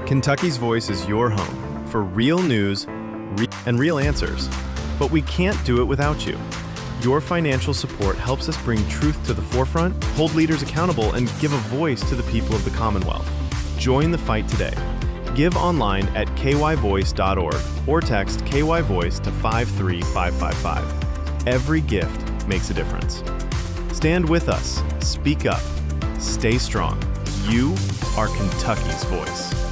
Kentucky's Voice is your home for real news and real answers, but we can't do it without you. Your financial support helps us bring truth to the forefront, hold leaders accountable, and give a voice to the people of the Commonwealth. Join the fight today. Give online at kyvoice.org or text KYVoice to 53555. Every gift makes a difference. Stand with us, speak up, stay strong. You are Kentucky's voice.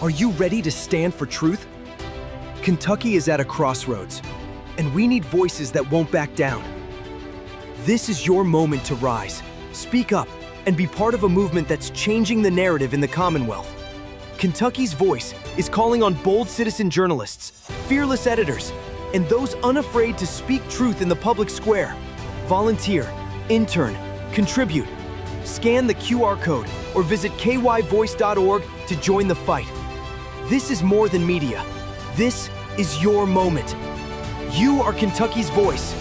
Are you ready to stand for truth? Kentucky is at a crossroads, and we need voices that won't back down. This is your moment to rise, speak up, and be part of a movement that's changing the narrative in the Commonwealth. Kentucky's Voice is calling on bold citizen journalists, fearless editors, and those unafraid to speak truth in the public square. Volunteer, intern, contribute. Scan the QR code or visit kyvoice.org to join the fight. This is more than media. This is your moment. You are Kentucky's voice.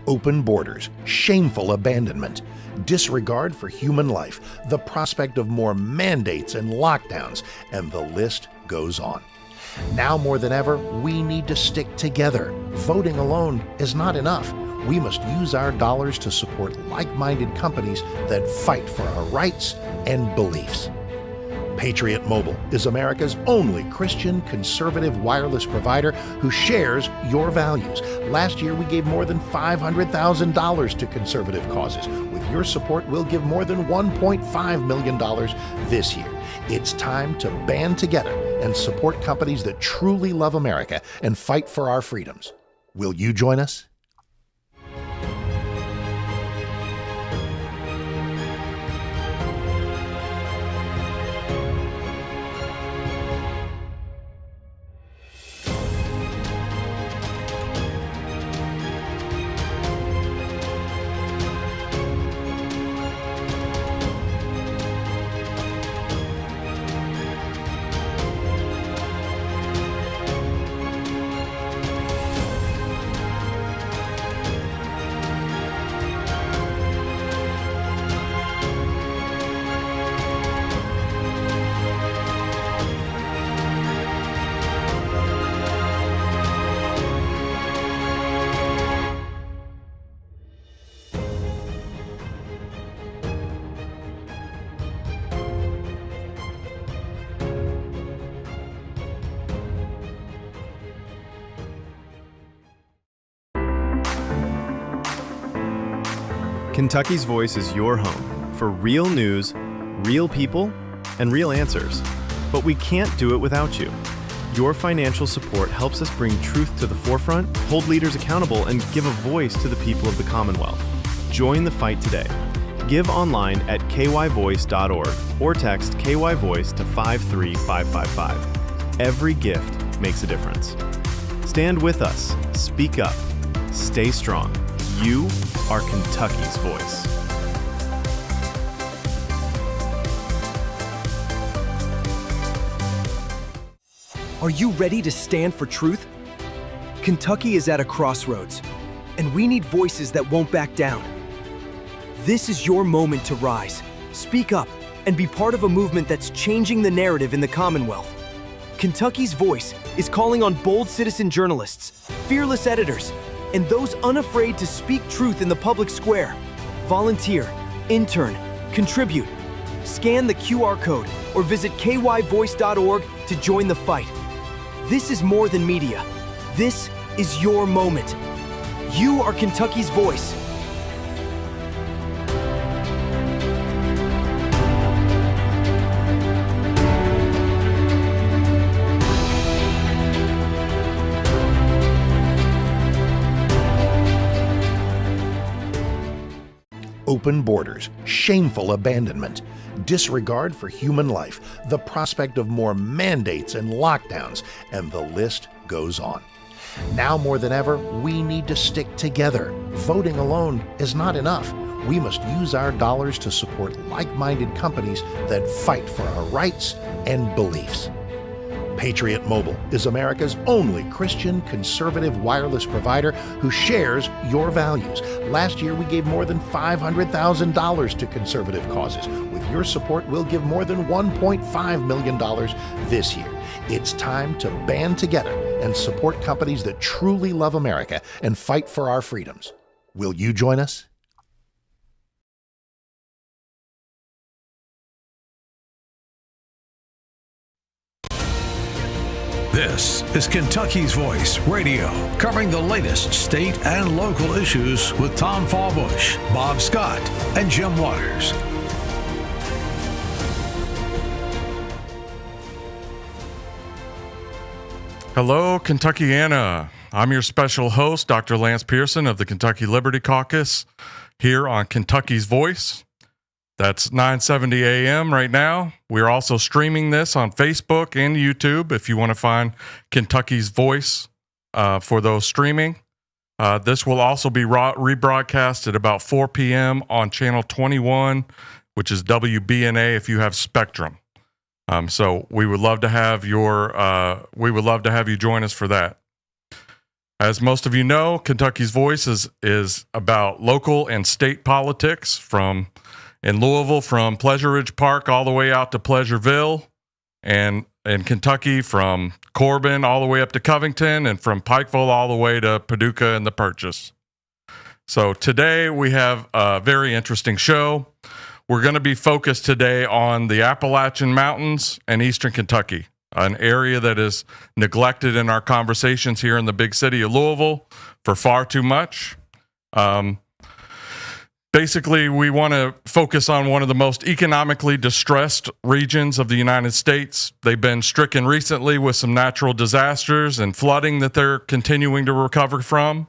Open borders, shameful abandonment, disregard for human life, the prospect of more mandates and lockdowns, and the list goes on. Now more than ever, we need to stick together. Voting alone is not enough. We must use our dollars to support like-minded companies that fight for our rights and beliefs. Patriot Mobile is America's only Christian conservative wireless provider who shares your values. Last year, we gave more than $500,000 to conservative causes. With your support, we'll give more than $1.5 million this year. It's time to band together and support companies that truly love America and fight for our freedoms. Will you join us? Kentucky's Voice is your home for real news, real people, and real answers, but we can't do it without you. Your financial support helps us bring truth to the forefront, hold leaders accountable, and give a voice to the people of the Commonwealth. Join the fight today. Give online at kyvoice.org or text KYVoice to 53555. Every gift makes a difference. Stand with us, speak up, stay strong. You are Kentucky's voice. Are you ready to stand for truth? Kentucky is at a crossroads, and we need voices that won't back down. This is your moment to rise, speak up, and be part of a movement that's changing the narrative in the Commonwealth. Kentucky's Voice is calling on bold citizen journalists, fearless editors, and those unafraid to speak truth in the public square. Volunteer, intern, contribute. Scan the QR code or visit kyvoice.org to join the fight. This is more than media. This is your moment. You are Kentucky's voice. Open borders, shameful abandonment, disregard for human life, the prospect of more mandates and lockdowns, and the list goes on. Now more than ever, we need to stick together. Voting alone is not enough. We must use our dollars to support like-minded companies that fight for our rights and beliefs. Patriot Mobile is America's only Christian conservative wireless provider who shares your values. Last year, we gave more than $500,000 to conservative causes. With your support, we'll give more than $1.5 million this year. It's time to band together and support companies that truly love America and fight for our freedoms. Will you join us? This is Kentucky's Voice Radio, covering the latest state and local issues with Tom Fallbush, Bob Scott, and Jim Waters. Hello, Kentuckiana. I'm your special host, Dr. Lance Pearson of the Kentucky Liberty Caucus, here on Kentucky's Voice. That's 9:70 a.m. right now. We're also streaming this on Facebook and YouTube if you want to find Kentucky's Voice for those streaming. This will also be rebroadcast at about 4 p.m. on Channel 21, which is WBNA if you have Spectrum. So we would love to have you join us for that. As most of you know, Kentucky's Voice is about local and state politics in Louisville, from Pleasure Ridge Park all the way out to Pleasureville, and in Kentucky from Corbin all the way up to Covington, and from Pikeville all the way to Paducah and the Purchase. So today we have a very interesting show. We're going to be focused today on the Appalachian Mountains and Eastern Kentucky, an area that is neglected in our conversations here in the big city of Louisville for far too much. Basically, we want to focus on one of the most economically distressed regions of the United States. They've been stricken recently with some natural disasters and flooding that they're continuing to recover from.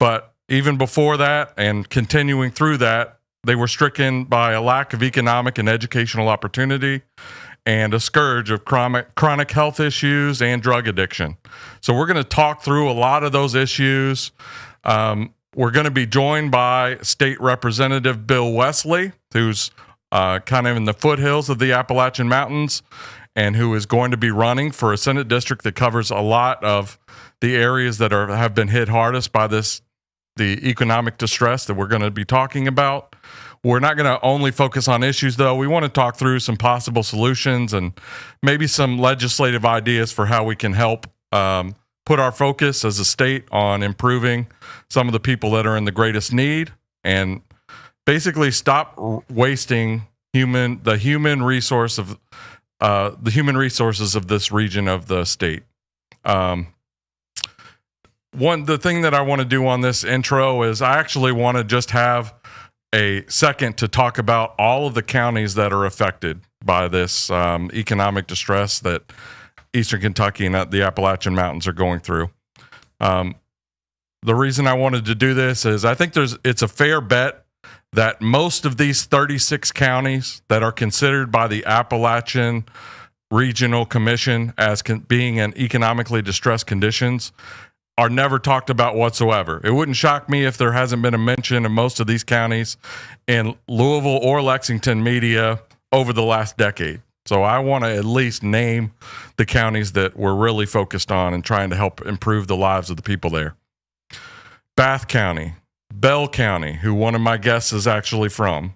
But even before that and continuing through that, they were stricken by a lack of economic and educational opportunity and a scourge of chronic health issues and drug addiction. So we're going to talk through a lot of those issues. We're going to be joined by State Representative Bill Wesley, who's kind of in the foothills of the Appalachian Mountains and who is going to be running for a Senate district that covers a lot of the areas that have been hit hardest by the economic distress that we're going to be talking about. We're not going to only focus on issues, though. We want to talk through some possible solutions and maybe some legislative ideas for how we can help put our focus as a state on improving some of the people that are in the greatest need, and basically stop wasting the human resources of this region of the state. The thing that I want to do on this intro is I actually want to just have a second to talk about all of the counties that are affected by this economic distress that Eastern Kentucky and the Appalachian Mountains are going through. The reason I wanted to do this is I think it's a fair bet that most of these 36 counties that are considered by the Appalachian Regional Commission as being in economically distressed conditions are never talked about whatsoever. It wouldn't shock me if there hasn't been a mention of most of these counties in Louisville or Lexington media over the last decade. So I want to at least name the counties that we're really focused on and trying to help improve the lives of the people there. Bath County, Bell County, who one of my guests is actually from,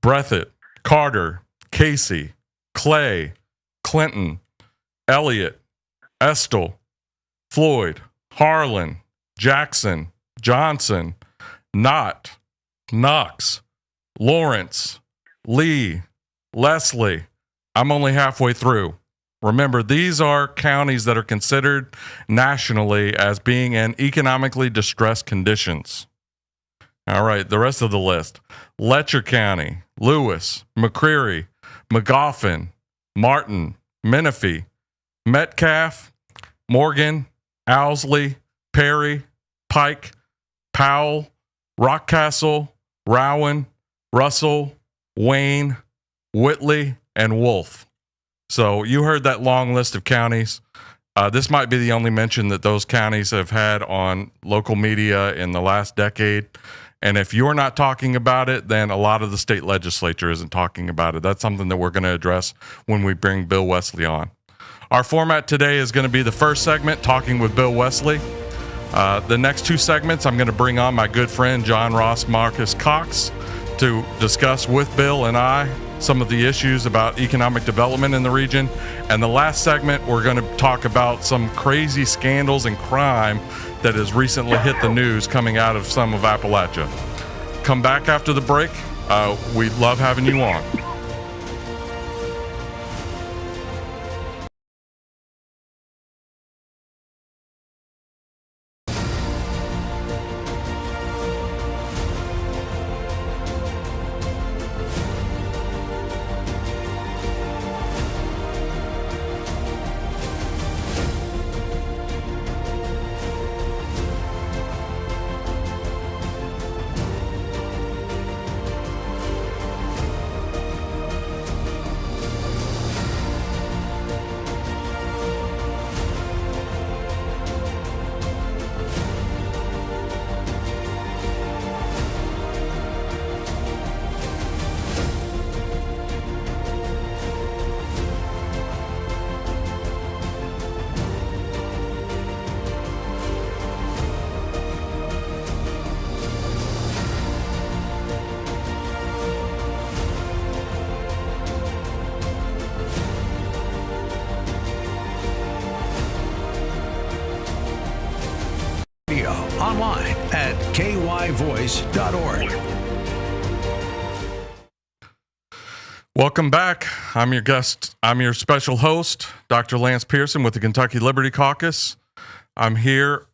Breathitt, Carter, Casey, Clay, Clinton, Elliott, Estill, Floyd, Harlan, Jackson, Johnson, Knott, Knox, Lawrence, Lee, Leslie. I'm only halfway through. Remember, these are counties that are considered nationally as being in economically distressed conditions. All right, the rest of the list. Letcher County, Lewis, McCreary, Magoffin, Martin, Menifee, Metcalf, Morgan, Owsley, Perry, Pike, Powell, Rockcastle, Rowan, Russell, Wayne, Whitley, and Wolf. So you heard that long list of counties. This might be the only mention that those counties have had on local media in the last decade. And if you're not talking about it, then a lot of the state legislature isn't talking about it. That's something that we're going to address when we bring Bill Wesley on. Our format today is going to be the first segment, talking with Bill Wesley. The next two segments, I'm going to bring on my good friend, John Ross Marcus Cox, to discuss with Bill and I some of the issues about economic development in the region. And the last segment, we're going to talk about some crazy scandals and crime that has recently hit the news coming out of some of Appalachia. Come back after the break. We love having you on. Online at kyvoice.org. Welcome back. I'm your guest. I'm your special host, Dr. Lance Pearson with the Kentucky Liberty Caucus. I'm here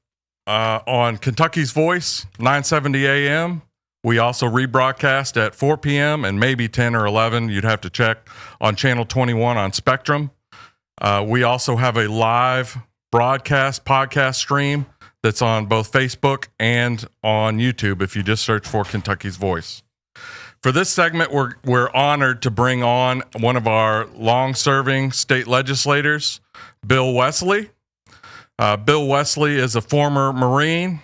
on Kentucky's Voice, 970 AM. We also rebroadcast at 4 p.m. and maybe 10 or 11. You'd have to check on Channel 21 on Spectrum. We also have a live podcast stream that's on both Facebook and on YouTube if you just search for Kentucky's Voice. For this segment, we're honored to bring on one of our long-serving state legislators, Bill Wesley. Bill Wesley is a former Marine.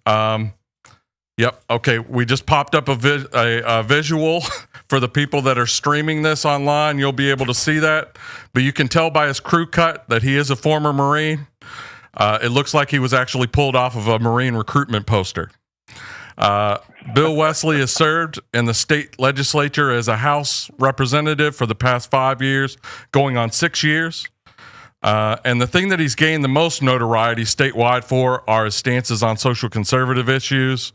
Okay, we just popped up a visual for the people that are streaming this online. You'll be able to see that, but you can tell by his crew cut that he is a former Marine. It looks like he was actually pulled off of a Marine recruitment poster. Bill Wesley has served in the state legislature as a House representative for the past 5 years, going on 6 years. And the thing that he's gained the most notoriety statewide for are his stances on social conservative issues.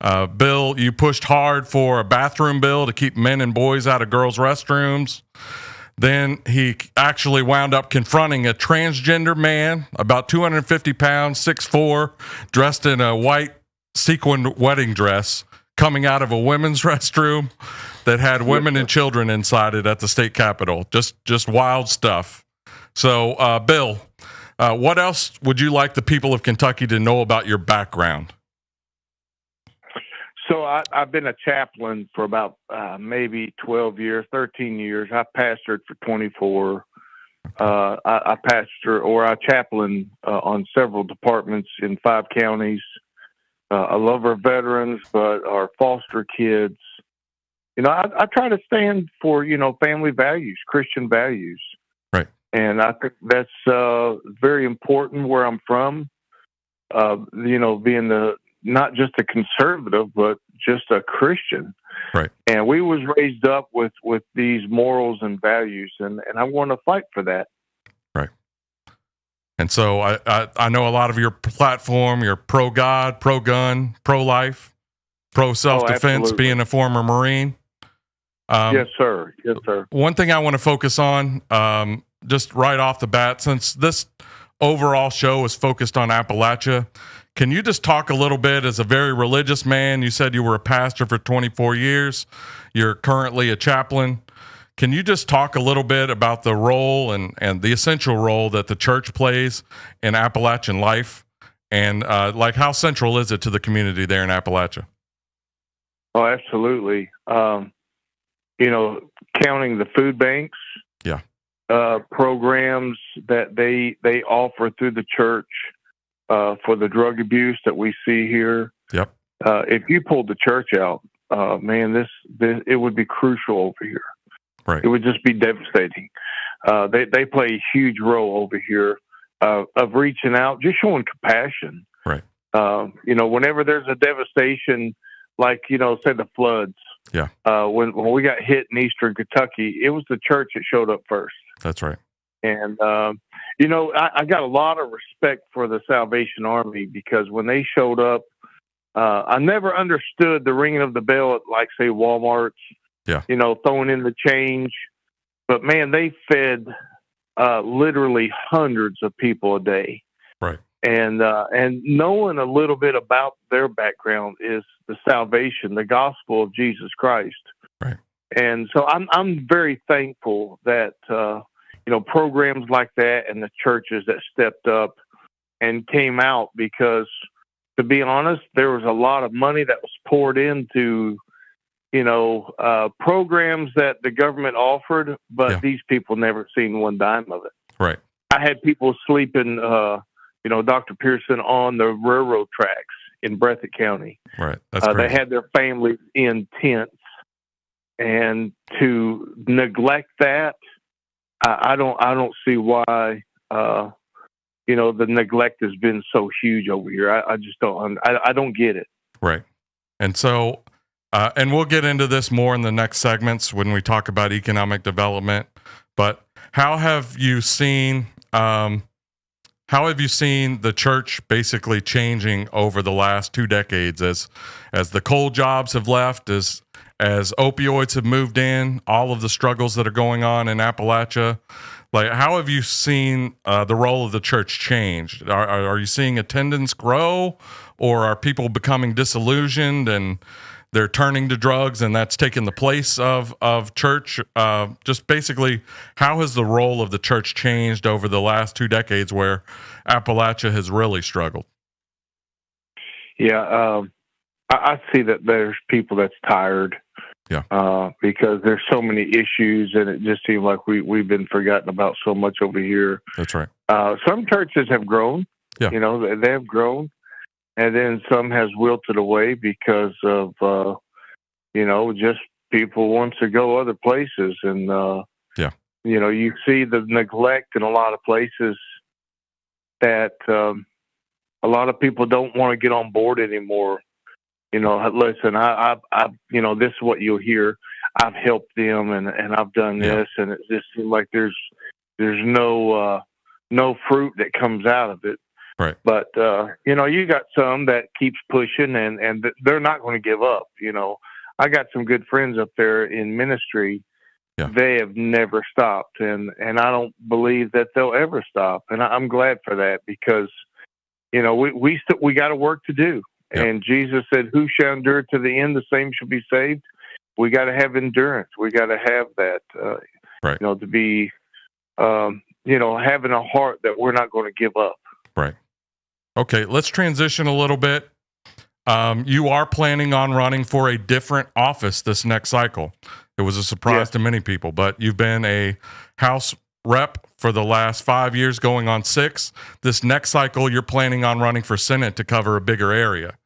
Bill, you pushed hard for a bathroom bill to keep men and boys out of girls' restrooms. Then he actually wound up confronting a transgender man, about 250 pounds, 6'4", dressed in a white sequined wedding dress, coming out of a women's restroom that had women and children inside it at the state capitol. Just wild stuff. So, Bill, what else would you like the people of Kentucky to know about your background? So I've been a chaplain for about maybe 12 years, 13 years. I pastored for 24. I chaplain on several departments in 5 counties. I love our veterans, but our foster kids. I try to stand for, family values, Christian values. Right. And I think that's very important where I'm from, being not just a conservative, but just a Christian. Right. And we was raised up with these morals and values, and I want to fight for that. Right. And so I know a lot of your platform, you're pro-God, pro-gun, pro-life, pro-self-defense, being a former Marine. Yes, sir. Yes, sir. One thing I want to focus on, just right off the bat, since this overall show is focused on Appalachia, can you just talk a little bit as a very religious man? You said you were a pastor for 24 years. You're currently a chaplain. Can you just talk a little bit about the role and the essential role that the church plays in Appalachian life? And how central is it to the community there in Appalachia? Oh, absolutely. Counting the food banks. Yeah. programs that they offer through the church for the drug abuse that we see here. Yep. If you pulled the church out, man, this it would be crucial over here. Right. It would just be devastating. They play a huge role over here of reaching out, just showing compassion. Right. Whenever there's a devastation, like, say the floods. Yeah. When we got hit in eastern Kentucky, it was the church that showed up first. That's right. And, I got a lot of respect for the Salvation Army, because when they showed up, I never understood the ringing of the bell at, like, say, Walmart's, Yeah. Throwing in the change. But, man, they fed literally hundreds of people a day. Right. And knowing a little bit about their background is the salvation, the gospel of Jesus Christ. Right. And so I'm very thankful that, programs like that and the churches that stepped up and came out, because, to be honest, there was a lot of money that was poured into, programs that the government offered, but these people never seen one dime of it. Right. I had people sleeping, Dr. Pearson, on the railroad tracks in Breathitt County. Right. That's They crazy. had their families in tents, and to neglect that, I don't see why. The neglect has been so huge over here. I just don't. I don't get it. Right. And so, and we'll get into this more in the next segments when we talk about economic development. But how have you seen? How have you seen the church basically changing over the last 2 decades as the coal jobs have left, as opioids have moved in, all of the struggles that are going on in Appalachia? Like, how have you seen the role of the church change? Are you seeing attendance grow, or are people becoming disillusioned and they're turning to drugs, and that's taking the place of church? Just basically, how has the role of the church changed over the last 2 decades where Appalachia has really struggled? Yeah, I see that there's people that's tired. Yeah. Because there's so many issues, and it just seems like we've been forgotten about so much over here. That's right. Some churches have grown. Yeah. They have grown. And then some has wilted away because of, just people want to go other places. And, you see the neglect in a lot of places that a lot of people don't want to get on board anymore. Listen, I this is what you'll hear. I've helped them and I've done this, and it just seems like there's no fruit that comes out of it. Right. But, you got some that keeps pushing, and they're not going to give up. I got some good friends up there in ministry. Yeah. They have never stopped, and I don't believe that they'll ever stop. And I'm glad for that, because, we got a work to do. Yeah. And Jesus said, "Who shall endure to the end, the same shall be saved." We got to have endurance. We got to have that, right. To be, having a heart that we're not going to give up. Right. Okay, let's transition a little bit. You are planning on running for a different office this next cycle. It was a surprise to many people, but you've been a House rep for the last 5 years, going on 6. This next cycle, you're planning on running for Senate to cover a bigger area.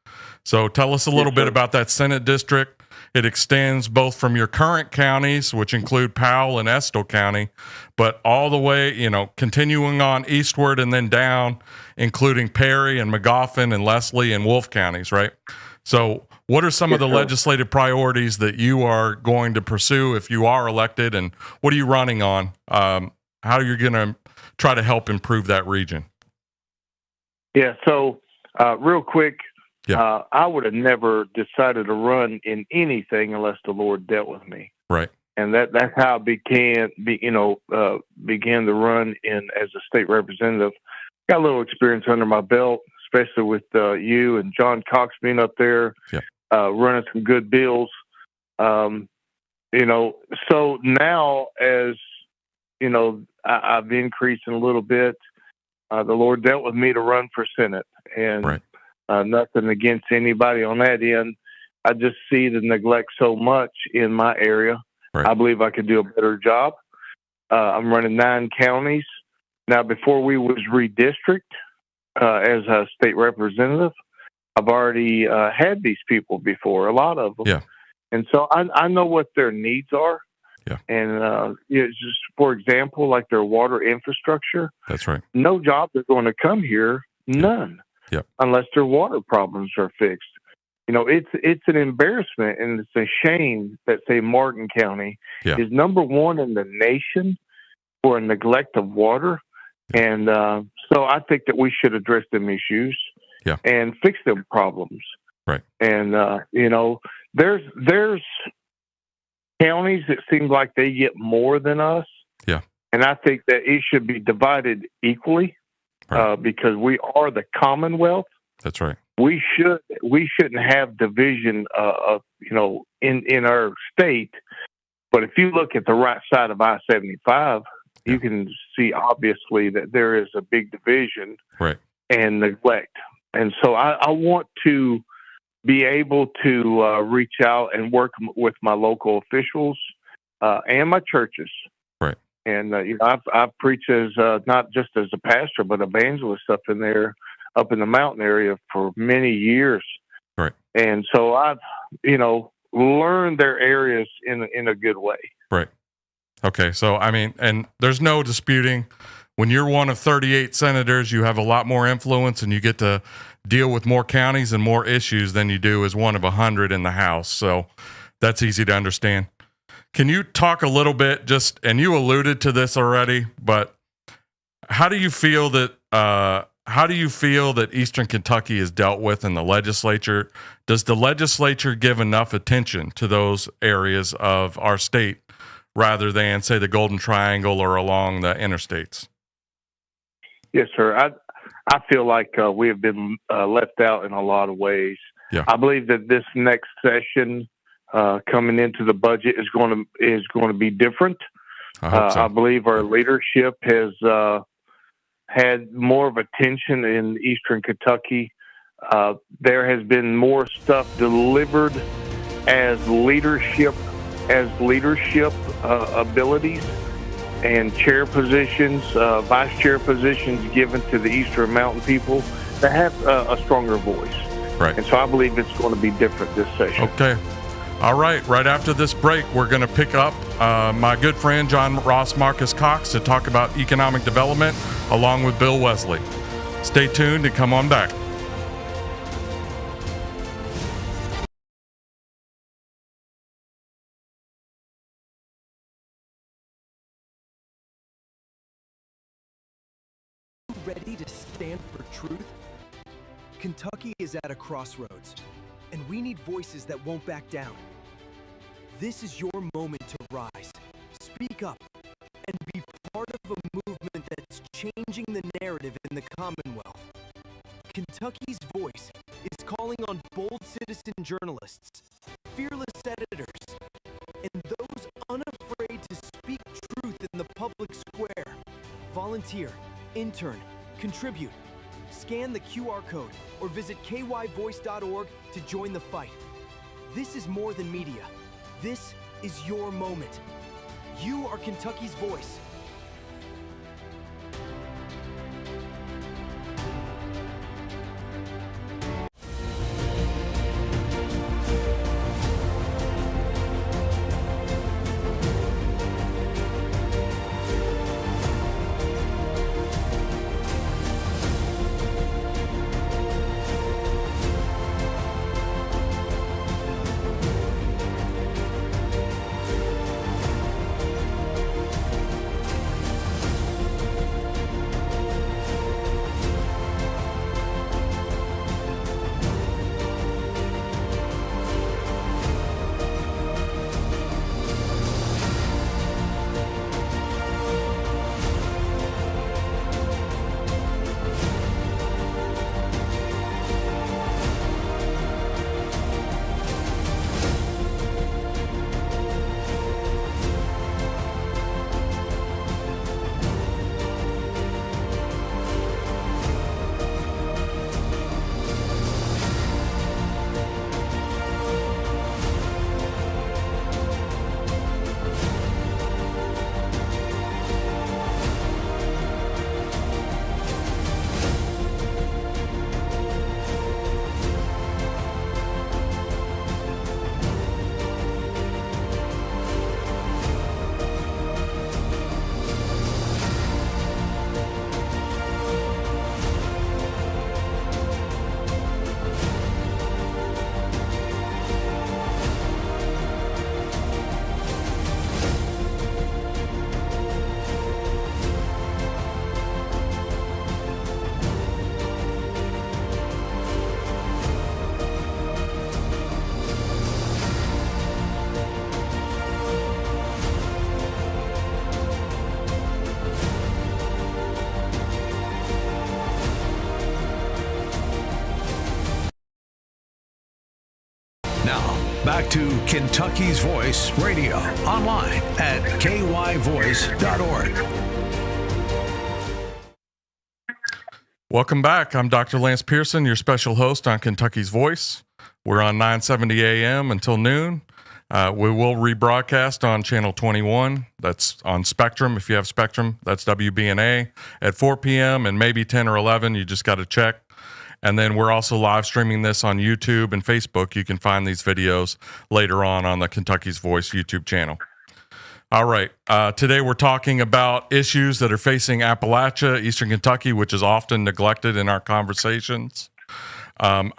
So tell us a little bit about that Senate district. It extends both from your current counties, which include Powell and Estill County, but all the way, continuing on eastward and then down, including Perry and Magoffin and Leslie and Wolfe counties, right? So what are some of the legislative priorities that you are going to pursue if you are elected, and what are you running on? How are you going to try to help improve that region? Yeah, so real quick, I would have never decided to run in anything unless the Lord dealt with me. Right. And that's how I began to run in as a state representative. Got a little experience under my belt, especially with you and John Cox being up there, running some good bills. So now, as I've increased in a little bit. The Lord dealt with me to run for Senate, and nothing against anybody on that end. I just see the neglect so much in my area. Right. I believe I could do a better job. I'm running 9 counties. Now, before we was redistrict as a state representative, I've already had these people before, a lot of them. Yeah. And so I know what their needs are. Yeah. And just for example, like their water infrastructure. That's right. No jobs are going to come here, none, Yeah. unless their water problems are fixed. You know, it's an embarrassment and it's a shame that, say, Martin County is number 1 in the nation for neglect of water. And so I think that we should address them issues and fix them problems. Right. And, you know, there's counties that seem like they get more than us. Yeah. And I think that it should be divided equally because we are the Commonwealth. That's right. We shouldn't have division you know, in our state. But if you look at the right side of I-75, you can see obviously that there is a big division and neglect. And so I want to be able to reach out and work with my local officials and my churches. Right. And you know, I've preached as not just as a pastor, but evangelist up in the mountain area for many years. Right. And so I've, you know, learned their areas in a good way. Right. Okay. So, I mean, and there's no disputing when you're one of 38 senators, you have a lot more influence and you get to deal with more counties and more issues than you do as one of 100 in the House. So that's easy to understand. Can you talk a little bit and you alluded to this already, but how do you feel that Eastern Kentucky is dealt with in the legislature? Does the legislature give enough attention to those areas of our state rather than, say, the Golden Triangle or along the interstates? Yes, sir. I feel like we have been left out in a lot of ways. Yeah. I believe that this next session coming into the budget is going to be different. I hope so. I believe our leadership has had more of attention in Eastern Kentucky. There has been more stuff delivered as leadership abilities and chair positions, vice chair positions given to the Eastern Mountain people that have a stronger voice. Right. And so I believe it's going to be different this session. Okay. All right. Right after this break, we're going to pick up my good friend John Ross Marcus Cox to talk about economic development along with Bill Wesley. Stay tuned and come on back. Ready to stand for truth? Kentucky is at a crossroads, and we need voices that won't back down. This is your moment to rise, speak up, and be part of a movement that's changing the narrative in the Commonwealth. Kentucky's voice is calling on bold citizen journalists, fearless editors, and those unafraid to speak truth in the public square. Volunteer, intern, contribute. Scan the QR code or visit kyvoice.org to join the fight. This is more than media. This is your moment. You are Kentucky's voice. Kentucky's Voice Radio online at kyvoice.org. Welcome back. I'm Dr. Lance Pearson, your special host on Kentucky's Voice. We're on 970 a.m. until noon. We will rebroadcast on Channel 21. That's on Spectrum. If you have Spectrum, that's WBNA at 4 p.m. and maybe 10 or 11. You just got to check. And then we're also live streaming this on YouTube and Facebook. You can find these videos later on the Kentucky's Voice YouTube channel. All right. Today we're talking about issues that are facing Appalachia, Eastern Kentucky, which is often neglected in our conversations. I'm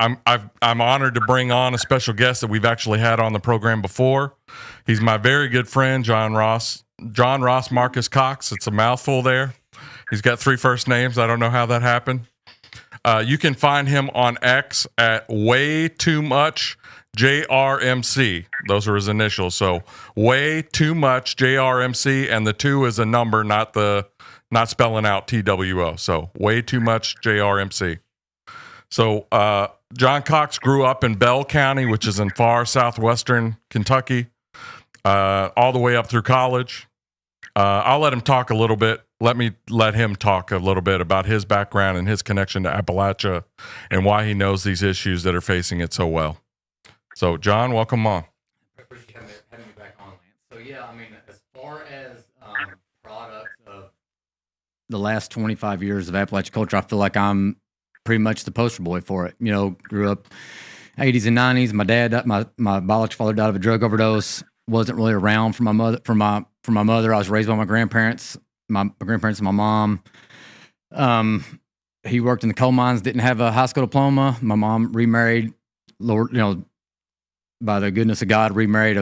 honored to bring on a special guest that we've actually had on the program before. He's my very good friend, John Ross Marcus Cox. It's a mouthful there. He's got 3 first names. I don't know how that happened. You can find him on X at way too much JRMC. Those are his initials. So way too much JRMC, and the 2 is a number, not spelling out TWO. So way too much JRMC. So John Cox grew up in Bell County, which is in far southwestern Kentucky, all the way up through college. I'll let him talk a little bit. Let him talk a little bit about his background and his connection to Appalachia and why he knows these issues that are facing it so well. So, John, welcome on. I appreciate having me back on, Lance. So, yeah, I mean, as far as products of the last 25 years of Appalachian culture, I feel like I'm pretty much the poster boy for it. You know, grew up 80s and 90s. My dad, my biological father died of a drug overdose. Wasn't really around for my mother. For my mother, I was raised by my grandparents and my mom. He worked in the coal mines. Didn't have a high school diploma. My mom remarried. Lord, you know, by the goodness of God, remarried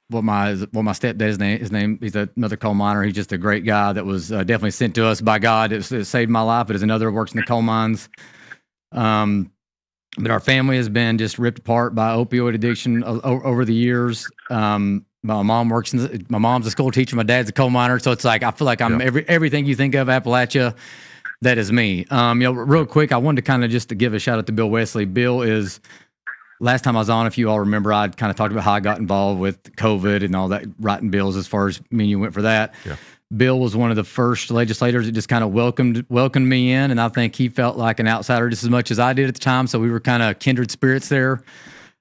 what my stepdad's name. He's another coal miner. He's just a great guy that was definitely sent to us by God. It saved my life. But as another works in the coal mines. But our family has been just ripped apart by opioid addiction over the years. My mom's a school teacher. My dad's a coal miner. So it's like, I feel like I'm everything you think of Appalachia, that is me. You know, real quick, I wanted to kind of just to give a shout out to Bill Wesley. Bill is, last time I was on, if you all remember, I kind of talked about how I got involved with COVID and all that, writing bills as far as me and you went for that. Yeah. Bill was one of the first legislators that just kind of welcomed me in, and I think he felt like an outsider just as much as I did at the time. So we were kind of kindred spirits there.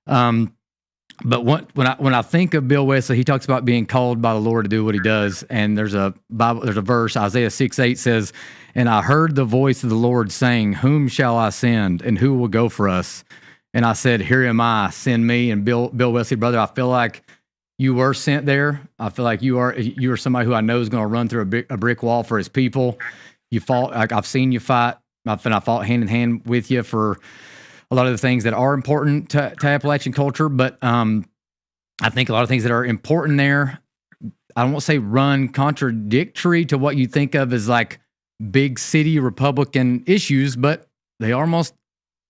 But when I think of Bill Wesley, he talks about being called by the Lord to do what he does. And there's a verse, Isaiah 6:8 says, "And I heard the voice of the Lord saying, whom shall I send, and who will go for us? And I said, here am I, send me." And Bill Wesley, brother, I feel like you were sent there. I feel like you are somebody who I know is going to run through a brick wall for his people. You fought, like I've seen you fight. I fought hand in hand with you for a lot of the things that are important to Appalachian culture. But I think a lot of things that are important there, I don't want to say run contradictory to what you think of as like big city Republican issues, but they are almost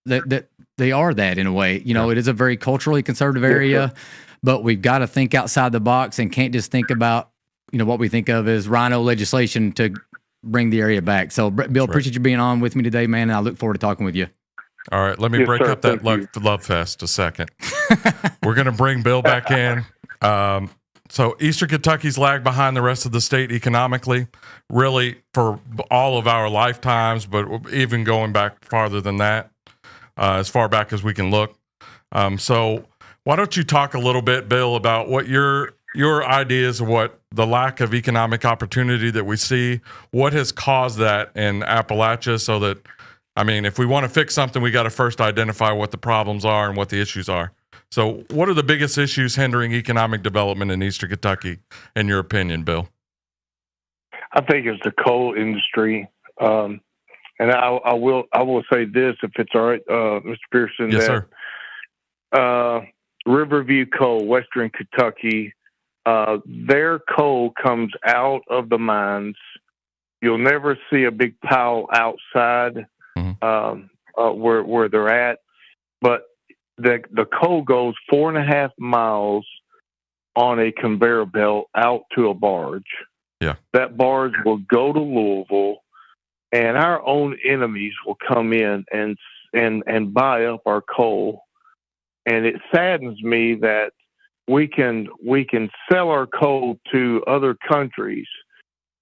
that they are that in a way. You know, it is a very culturally conservative area. But we've got to think outside the box and can't just think about, you know, what we think of as rhino legislation to bring the area back. So, Bill, appreciate you being on with me today, man, and I look forward to talking with you. All right, let me break up that love fest a second. We're going to bring Bill back in. So Eastern Kentucky's lagged behind the rest of the state economically, really for all of our lifetimes, but even going back farther than that, as far back as we can look. So why don't you talk a little bit, Bill, about what your ideas of what the lack of economic opportunity that we see, what has caused that in Appalachia, so that, I mean, if we want to fix something, we got to first identify what the problems are and what the issues are. So what are the biggest issues hindering economic development in Eastern Kentucky, in your opinion, Bill? I think it's the coal industry. And I will say this, if it's all right, Mr. Pearson. Yes, sir. Riverview Coal, Western Kentucky, their coal comes out of the mines. You'll never see a big pile outside where they're at, but the coal goes 4.5 miles on a conveyor belt out to a barge. Yeah, that barge will go to Louisville, and our own enemies will come in and buy up our coal. And it saddens me that we can sell our coal to other countries,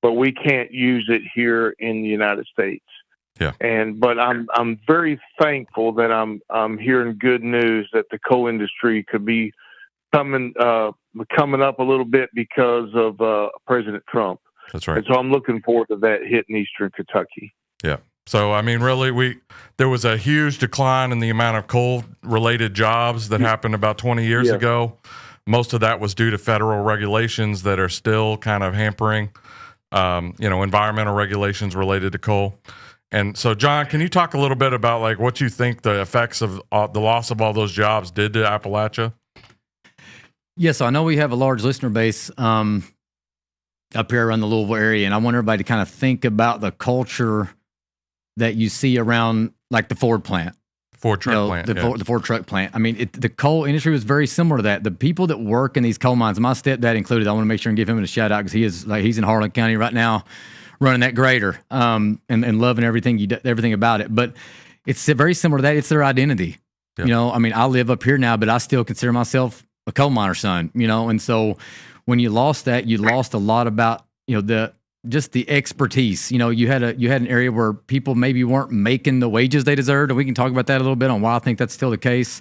but we can't use it here in the United States. Yeah. But I'm very thankful that I'm hearing good news that the coal industry could be coming up a little bit because of President Trump. That's right. And so I'm looking forward to that hitting Eastern Kentucky. Yeah. So, I mean, really, there was a huge decline in the amount of coal-related jobs that happened about 20 years ago. Most of that was due to federal regulations that are still kind of hampering, environmental regulations related to coal. And so, John, can you talk a little bit about like what you think the effects of the loss of all those jobs did to Appalachia? Yes, I know we have a large listener base up here around the Louisville area, and I want everybody to kind of think about the culture that you see around like the Ford plant. The Ford truck plant. I mean, the coal industry was very similar to that. The people that work in these coal mines, my stepdad included, I want to make sure and give him a shout out because he's in Harlan County right now running that grader and loving everything about it. But it's very similar to that. It's their identity. Yep. I mean, I live up here now, but I still consider myself a coal miner son, and so when you lost that, you lost a lot about, the expertise. You had an area where people maybe weren't making the wages they deserved, and we can talk about that a little bit on why I think that's still the case.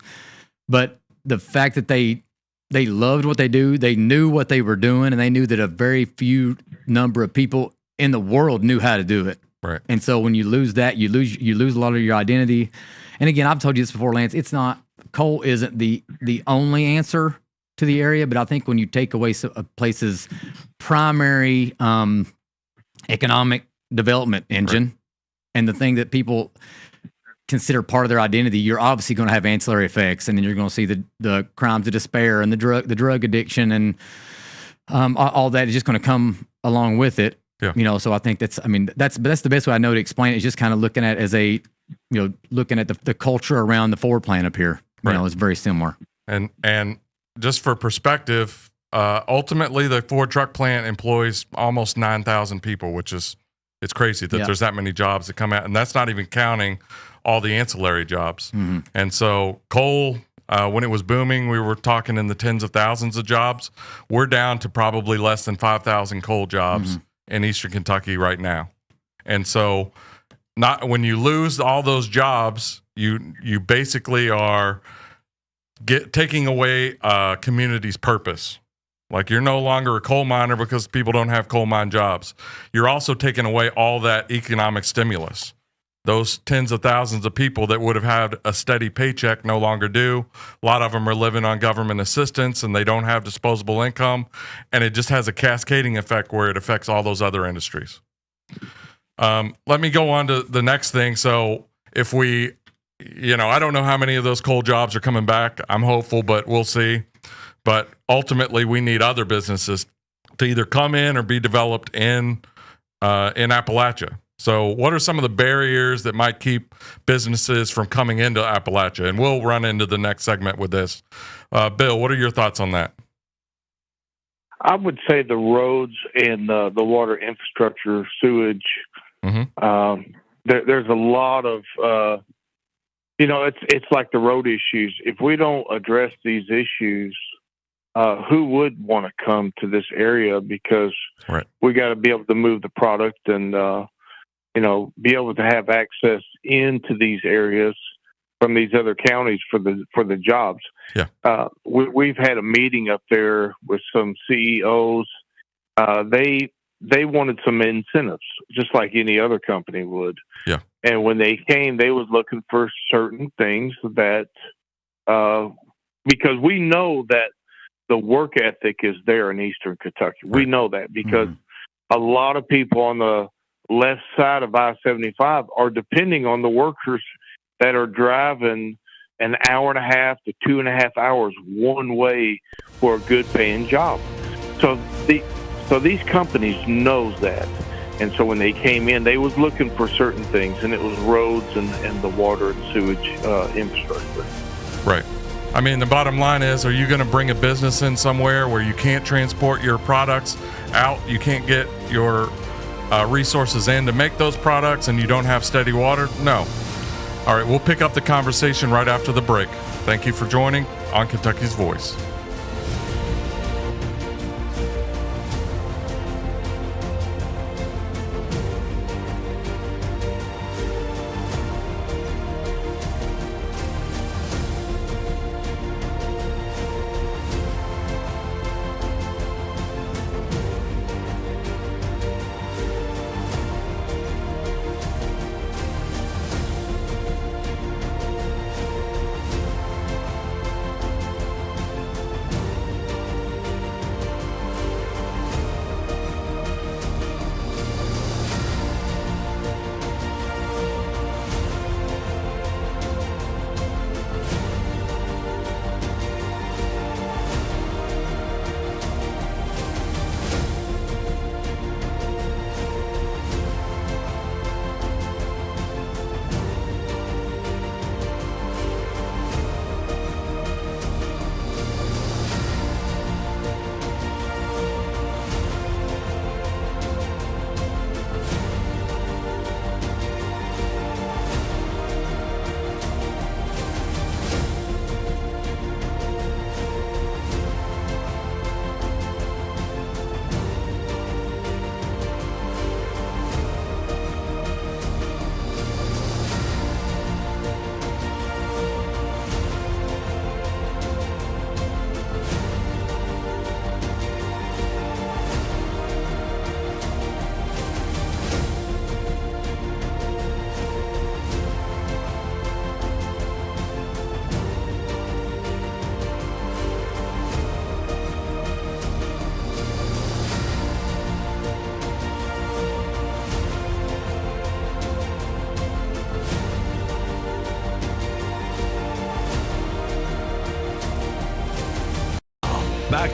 But the fact that they loved what they do, they knew what they were doing, and they knew that a very few number of people in the world knew how to do it. Right. And so when you lose that, you lose a lot of your identity. And again, I've told you this before, Lance, coal isn't the only answer to the area, but I think when you take away a place's primary economic development engine and the thing that people consider part of their identity, you're obviously going to have ancillary effects, and then you're going to see the crimes of despair and the drug addiction and all that is just going to come along with it. Yeah. So I think that's the best way I know to explain it is just kind of looking at looking at the culture around the Ford plant up here. It's very similar. And just for perspective, ultimately the Ford truck plant employs almost 9,000 people, which it's crazy that there's that many jobs that come out, and that's not even counting all the ancillary jobs. Mm-hmm. And so coal, when it was booming, we were talking in the tens of thousands of jobs. We're down to probably less than 5,000 coal jobs in Eastern Kentucky right now. And so when you lose all those jobs, you basically are taking away a community's purpose. Like, you're no longer a coal miner because people don't have coal mine jobs. You're also taking away all that economic stimulus. Those tens of thousands of people that would have had a steady paycheck no longer do. A lot of them are living on government assistance and they don't have disposable income. And it just has a cascading effect where it affects all those other industries. Let me go on to the next thing. So if I don't know how many of those coal jobs are coming back. I'm hopeful, but we'll see. But ultimately, we need other businesses to either come in or be developed in Appalachia. So what are some of the barriers that might keep businesses from coming into Appalachia? And we'll run into the next segment with this. Bill, what are your thoughts on that? I would say the roads and the water infrastructure, sewage. Mm-hmm. There's a lot of, it's like the road issues. If we don't address these issues, who would want to come to this area? Because we got to be able to move the product and, be able to have access into these areas from these other counties for the jobs. Yeah. We've had a meeting up there with some CEOs. They wanted some incentives, just like any other company would. Yeah. And when they came, they was looking for certain things that, because we know that the work ethic is there in Eastern Kentucky. Right. We know that because a lot of people on the left side of I-75 are depending on the workers that are driving an hour and a half to 2.5 hours one way for a good paying job. So these companies knows that. And so when they came in, they was looking for certain things, and it was roads and the water and sewage infrastructure. Right. I mean, the bottom line is, are you going to bring a business in somewhere where you can't transport your products out, you can't get your resources in to make those products, and you don't have steady water? No. All right, we'll pick up the conversation right after the break. Thank you for joining on Kentucky's Voice.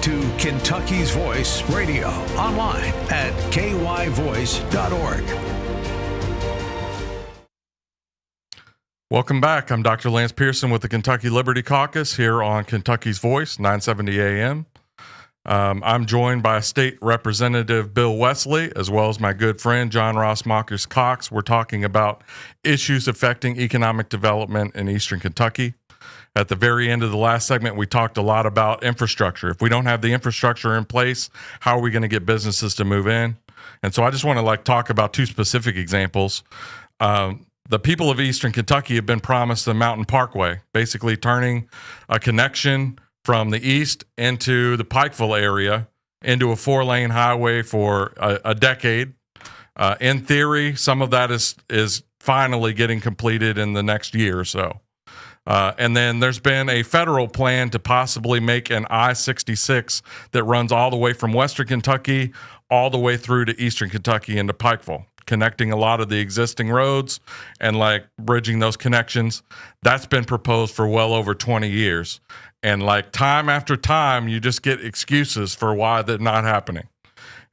to Kentucky's Voice Radio online at kyvoice.org. Welcome back. I'm Dr. Lance Pearson with the Kentucky Liberty Caucus here on Kentucky's Voice, 970 AM. I'm joined by State Representative Bill Wesley, as well as my good friend John Ross Mockers Cox. We're talking about issues affecting economic development in Eastern Kentucky. At the very end of the last segment, we talked a lot about infrastructure. If we don't have the infrastructure in place, how are we going to get businesses to move in? And so I just want to talk about two specific examples. The people of Eastern Kentucky have been promised the Mountain Parkway, basically turning a connection from the east into the Pikeville area into a 4-lane highway for a decade. In theory, some of that is finally getting completed in the next year or so. And then there's been a federal plan to possibly make an I-66 that runs all the way from Western Kentucky all the way through to Eastern Kentucky into Pikeville, connecting a lot of the existing roads and bridging those connections. That's been proposed for well over 20 years. And time after time, you just get excuses for why they're not happening.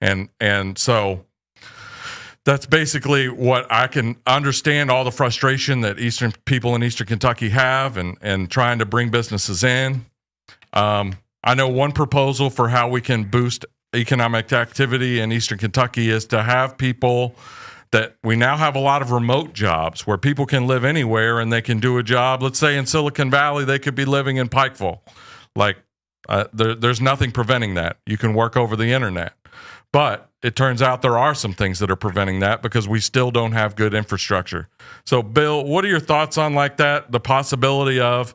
And so that's basically what I can understand, all the frustration that Eastern people in Eastern Kentucky have and trying to bring businesses in. I know one proposal for how we can boost economic activity in Eastern Kentucky is to have people that we now have a lot of remote jobs where people can live anywhere and they can do a job. Let's say in Silicon Valley, they could be living in Pikeville. There's nothing preventing that. You can work over the internet. But it turns out there are some things that are preventing that because we still don't have good infrastructure. So, Bill, what are your thoughts on that? The possibility of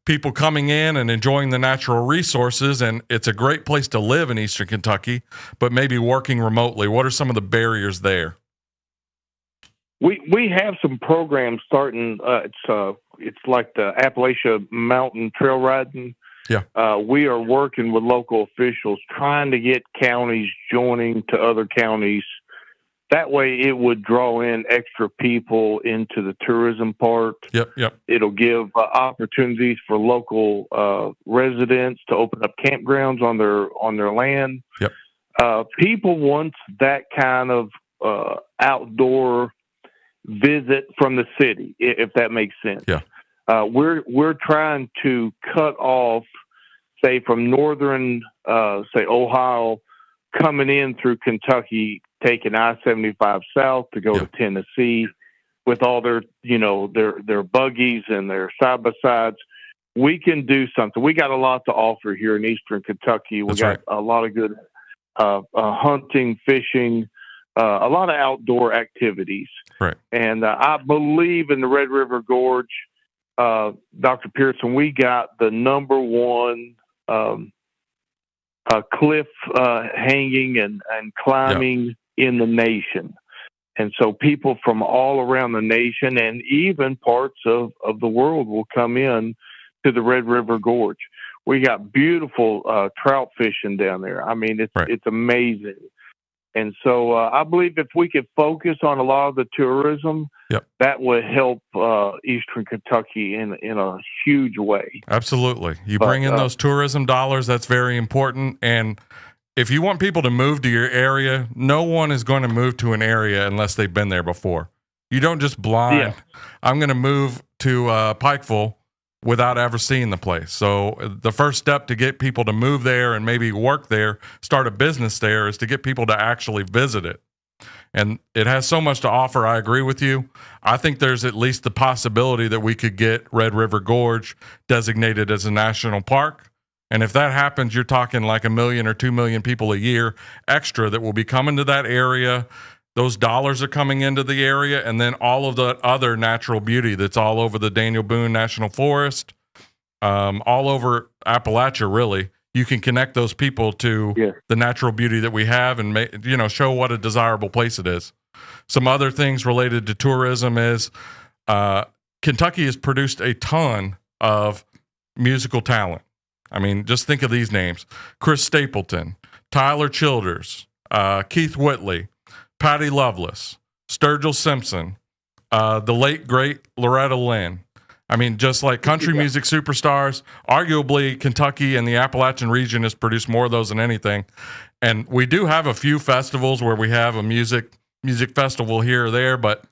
people coming in and enjoying the natural resources, and it's a great place to live in Eastern Kentucky, but maybe working remotely. What are some of the barriers there? We have some programs starting. It's like the Appalachia Mountain Trail Riding. Yeah. We are working with local officials trying to get counties joining to other counties. That way it would draw in extra people into the tourism part. Yep. It'll give opportunities for local residents to open up campgrounds on their land. Yep. People want that kind of outdoor visit from the city, if that makes sense. Yeah. We're trying to cut off, say, from northern, Ohio, coming in through Kentucky, taking I-75 south to go to Tennessee, with all their buggies and their side by sides. We can do something. We got a lot to offer here in Eastern Kentucky. We got a lot of good hunting, fishing, a lot of outdoor activities. Right. And I believe in the Red River Gorge. Dr. Pearson, we got the number one cliff hanging and climbing in the nation. And so people from all around the nation and even parts of the world will come in to the Red River Gorge. We got beautiful trout fishing down there. I mean, it's amazing. And so I believe if we could focus on a lot of the tourism, that would help Eastern Kentucky in a huge way. Absolutely. You bring in those tourism dollars, that's very important. And if you want people to move to your area, no one is going to move to an area unless they've been there before. You don't just blind, I'm going to move to Pikeville without ever seeing the place. So the first step to get people to move there and maybe work there, start a business there, is to get people to actually visit it. And it has so much to offer. I agree with you. I think there's at least the possibility that we could get Red River Gorge designated as a national park. And if that happens, you're talking like 1 million or 2 million people a year extra that will be coming to that area. Those dollars are coming into the area, and then all of the other natural beauty that's all over the Daniel Boone National Forest, all over Appalachia, really. You can connect those people to the natural beauty that we have and show what a desirable place it is. Some other things related to tourism is Kentucky has produced a ton of musical talent. I mean, just think of these names: Chris Stapleton, Tyler Childers, Keith Whitley, Patty Loveless, Sturgill Simpson, the late, great Loretta Lynn, I mean, just like country music superstars, arguably Kentucky and the Appalachian region has produced more of those than anything. And we do have a few festivals where we have a music festival here or there, but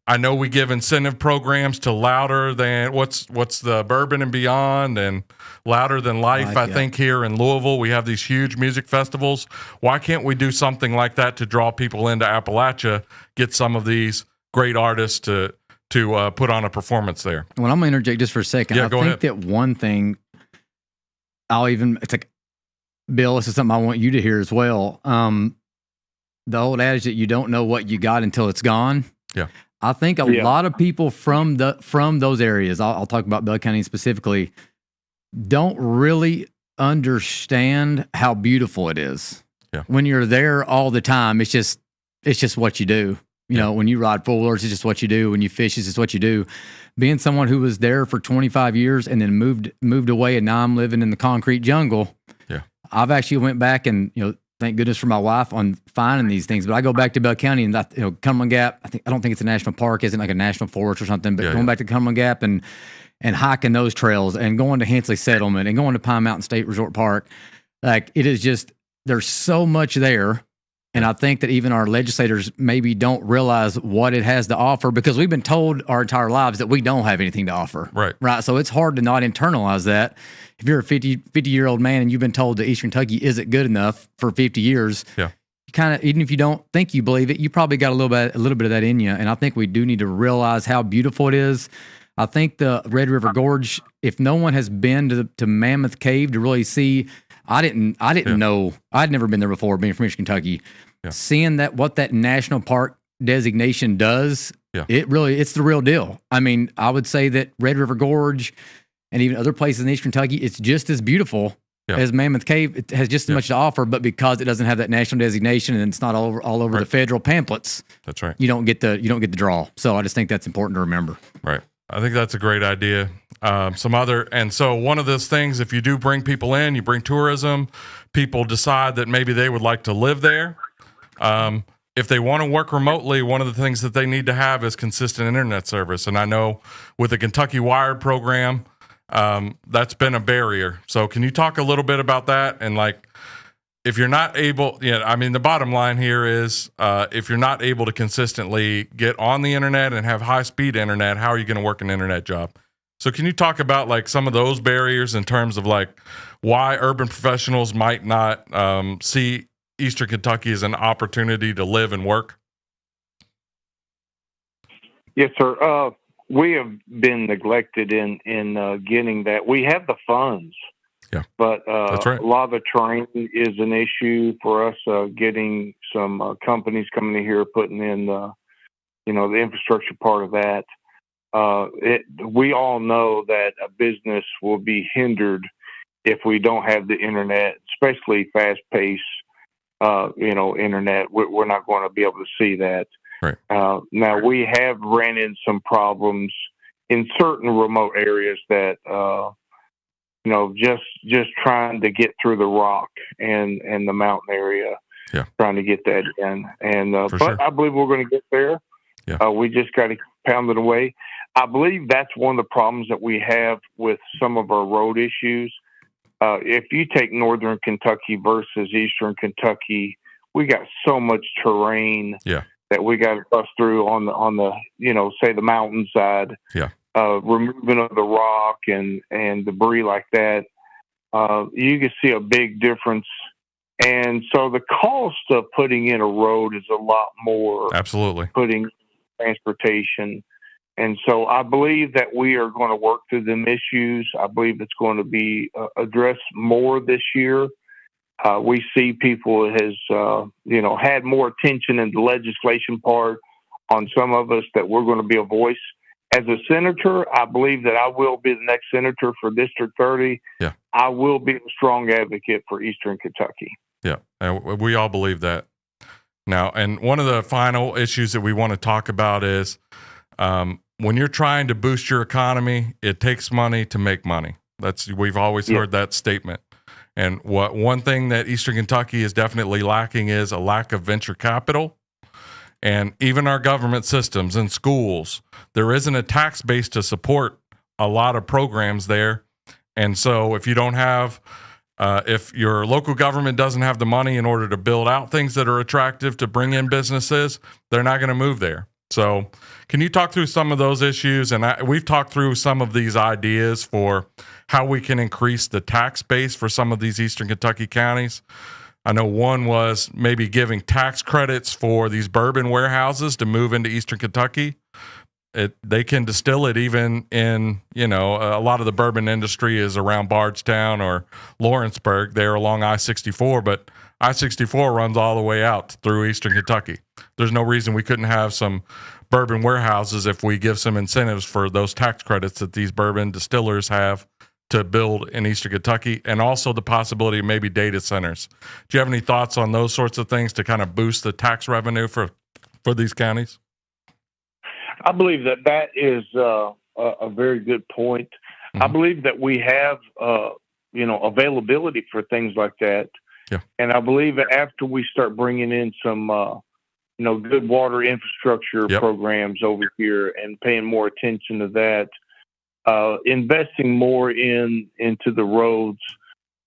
I know we give incentive programs to Louder Than what's the Bourbon and Beyond and Louder Than Life. I think here in Louisville we have these huge music festivals. Why can't we do something like that to draw people into Appalachia? Get some of these great artists to put on a performance there. Well, I'm going to interject just for a second. Yeah, I think ahead. that one thing it's like, Bill, this is something I want you to hear as well. The old adage that you don't know what you got until it's gone. Yeah. I think a lot of people from those areas, I'll talk about Bell County specifically, don't really understand how beautiful it is. Yeah. When you're there all the time, it's just what you do. You know, when you ride four-wheelers, it's just what you do. When you fish, it's just what you do. Being someone who was there for 25 years and then moved away, and now I'm living in the concrete jungle. Yeah. I've actually went back and, thank goodness for my wife on finding these things. But I go back to Bell County and Cumberland Gap. I don't think it's a national park, isn't like a national forest or something. But going back to Cumberland Gap and hiking those trails and going to Hensley Settlement and going to Pine Mountain State Resort Park, like it is just there's so much there. And I think that even our legislators maybe don't realize what it has to offer because we've been told our entire lives that we don't have anything to offer. Right. So it's hard to not internalize that. If you're a 50-year-old man and you've been told that Eastern Kentucky isn't good enough for 50 years, you kind of, even if you don't think you believe it, you probably got a little bit of that in you. And I think we do need to realize how beautiful it is. I think the Red River Gorge, if no one has been to Mammoth Cave to really see, I didn't know, I'd never been there before being from Eastern Kentucky. Seeing what that national park designation does, it's the real deal. I mean, I would say that Red River Gorge and even other places in Eastern Kentucky, it's just as beautiful as Mammoth Cave. It has just as much to offer, but because it doesn't have that national designation and it's not all over the federal pamphlets, that's right. You don't get the draw. So I just think that's important to remember. Right. I think that's a great idea. So one of those things, if you do bring people in, you bring tourism, people decide that maybe they would like to live there. If they want to work remotely, one of the things that they need to have is consistent internet service. And I know with the Kentucky Wired program, that's been a barrier. So can you talk a little bit about that? And like, if you're not able, the bottom line here is, if you're not able to consistently get on the internet and have high speed internet, how are you going to work an internet job? So can you talk about like some of those barriers in terms of like why urban professionals might not see Eastern Kentucky as an opportunity to live and work? Yes, sir. We have been neglected in getting that. We have the funds, but that's right. A lot of the terrain is an issue for us. Getting some companies coming in here, putting in the infrastructure part of that. We all know that a business will be hindered if we don't have the internet, especially fast-paced. Internet, we're not going to be able to see that. Right. Now we have ran into some problems in certain remote areas that, just trying to get through the rock and the mountain area, trying to get that in. And, sure. I believe we're going to get there. Yeah. We just got to pound it away. I believe that's one of the problems that we have with some of our road issues. If you take Northern Kentucky versus Eastern Kentucky, we got so much terrain that we got to bust through on the say the mountainside. Removing of the rock and debris like that. You can see a big difference. And so the cost of putting in a road is a lot more. Absolutely. Putting transportation. And so I believe that we are going to work through them issues. I believe it's going to be addressed more this year. We see people has, had more attention in the legislation part on some of us that we're going to be a voice. As a senator, I believe that I will be the next senator for District 30. Yeah. I will be a strong advocate for Eastern Kentucky. Yeah, and we all believe that. Now, and one of the final issues that we want to talk about is when you're trying to boost your economy, it takes money to make money. We've always heard that statement. And one thing that Eastern Kentucky is definitely lacking is a lack of venture capital. And even our government systems and schools, there isn't a tax base to support a lot of programs there. And so if you don't have, if your local government doesn't have the money in order to build out things that are attractive to bring in businesses, they're not going to move there. So can you talk through some of those issues? And we've talked through some of these ideas for how we can increase the tax base for some of these Eastern Kentucky counties. I know one was maybe giving tax credits for these bourbon warehouses to move into Eastern Kentucky. They can distill it even in, a lot of the bourbon industry is around Bardstown or Lawrenceburg. They're along I-64, but I-64 runs all the way out through Eastern Kentucky. There's no reason we couldn't have some bourbon warehouses if we give some incentives for those tax credits that these bourbon distillers have to build in Eastern Kentucky, and also the possibility of maybe data centers. Do you have any thoughts on those sorts of things to kind of boost the tax revenue for these counties? I believe that is a very good point. Mm-hmm. I believe that we have, availability for things like that. Yeah. And I believe that after we start bringing in some, good water infrastructure programs over here and paying more attention to that, investing more into the roads,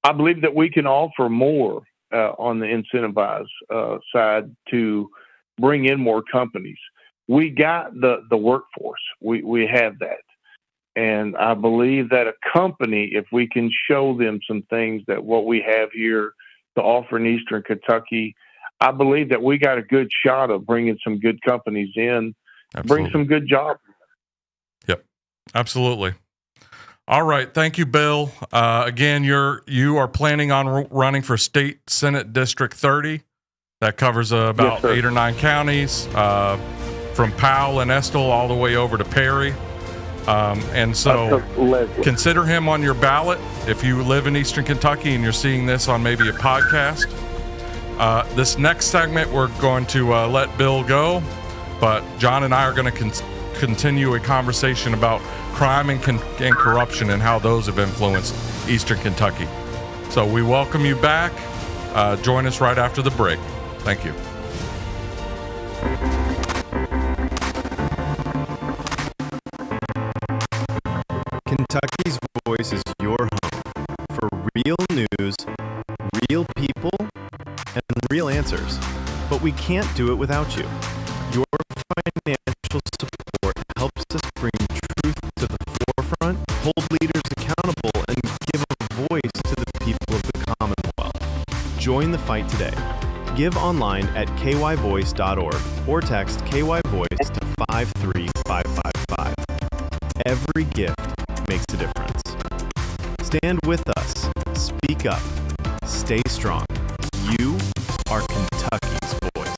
I believe that we can offer more on the incentivized side to bring in more companies. We got the workforce. We have that. And I believe that a company, if we can show them some things that what we have here to offer in Eastern Kentucky, I believe that we got a good shot of bringing some good companies in, bring some good jobs. Yep, absolutely. All right. Thank you, Bill. Again, you are planning on running for State Senate District 30. That covers about 8 or 9 counties. From Powell and Estill all the way over to Perry. And so consider him on your ballot if you live in Eastern Kentucky and you're seeing this on maybe a podcast. This next segment, we're going to let Bill go, but John and I are going to continue a conversation about crime and corruption and how those have influenced Eastern Kentucky. So we welcome you back. Join us right after the break. Thank you. Kentucky's Voice is your home for real news, real people, and real answers. But we can't do it without you. Your financial support helps us bring truth to the forefront, hold leaders accountable, and give a voice to the people of the Commonwealth. Join the fight today. Give online at kyvoice.org or text KYVoice to 53555. Every gift makes a difference. Stand with us. Speak up. Stay strong. You are Kentucky's voice.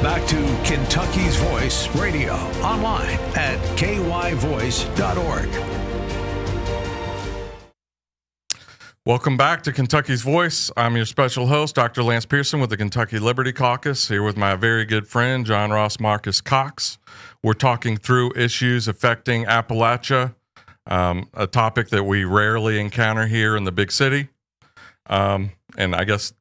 Back to Kentucky's Voice Radio, online at kyvoice.org. Welcome back to Kentucky's Voice. I'm your special host, Dr. Lance Pearson with the Kentucky Liberty Caucus, here with my very good friend, John Ross Marcus Cox. We're talking through issues affecting Appalachia, a topic that we rarely encounter here in the big city. And I guess